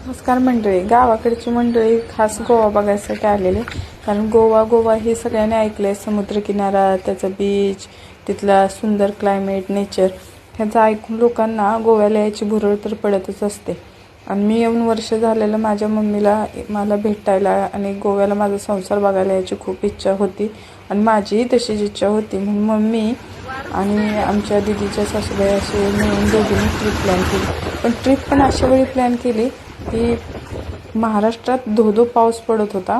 नमस्कार मंडळी. गावाकडची मंडळी खास गोवा बघायसाठी आलेले, कारण गोवा हे सगळ्यांनी ऐकलं आहे. समुद्रकिनारा, त्याचा बीच, तिथला सुंदर क्लायमेट, नेचर ह्याचं ऐकून लोकांना गोव्याला यायची भुरळ तर पडतच असते. आणि मी येऊन वर्ष झालेलं माझ्या मम्मीला मला भेटायला आणि गोव्याला माझा संसार बघायला यायची खूप इच्छा होती आणि माझीही तशीच इच्छा होती. म्हणून मम्मी आणि आमच्या दीदीच्या सासूबाई असे मिळून दोघींनी ट्रिप प्लॅन केली. पण ट्रिप पण अशा वेळी प्लॅन केली की महाराष्ट्रात धो पाऊस पडत होता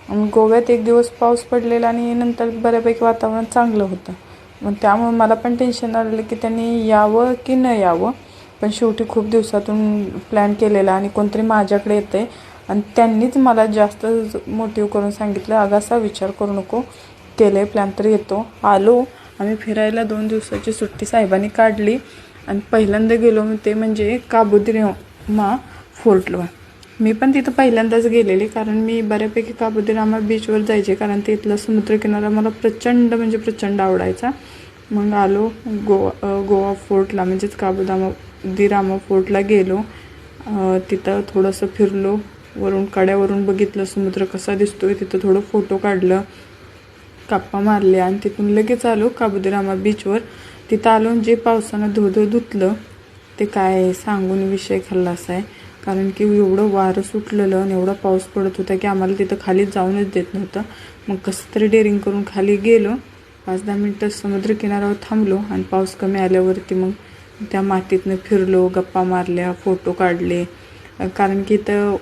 आणि गोव्यात एक दिवस पाऊस पडलेला आणि नंतर बऱ्यापैकी वातावरण चांगलं होतं. मग त्यामुळे मला पण टेन्शन आलेलं की त्यांनी यावं की न यावं. पण शेवटी खूप दिवसातून प्लॅन केलेला आणि कोणतरी माझ्याकडे येते आणि त्यांनीच मला जास्त मोटिव्ह करून सांगितलं, अगं असा विचार करू नको, केले प्लॅन तर येतो. आलो आम्ही फिरायला. 2 दिवसाची सुट्टी साहेबांनी काढली आणि पहिल्यांदा गेलो ते म्हणजे काबुद्रामा फोर्टला. मी पण तिथं पहिल्यांदाच गेलेली, कारण मी बऱ्यापैकी काबुद्रामा बीचवर जायचे, कारण तिथला समुद्रकिनारा मला प्रचंड म्हणजे प्रचंड आवडायचा. मग आलो गोवा फोर्टला, म्हणजेच काबुद्रामा फोर्टला गेलो. तिथं थोडंसं फिरलो, वरून कड्यावरून बघितलं समुद्र कसा दिसतोय, तिथं थोडं फोटो काढलं, गप्पा मारल्या आणि तिथून लगेच आलो काबुद्रामा बीचवर. तिथं आलो जे पावसानं धो धुतलं ते काय सांगून विषय खाल्लासा आहे. कारण की एवढं वारं सुटलेलं आणि एवढा पाऊस पडत होता की आम्हाला तिथं खाली जाऊनच देत नव्हतं. मग कसं तरी डेअरिंग करून खाली गेलो. 5-10 मिनटं समुद्रकिनाऱ्यावर थांबलो आणि पाऊस कमी आल्यावरती मग त्या मातीतनं फिरलो, गप्पा मारल्या, फोटो काढले. कारण की इथं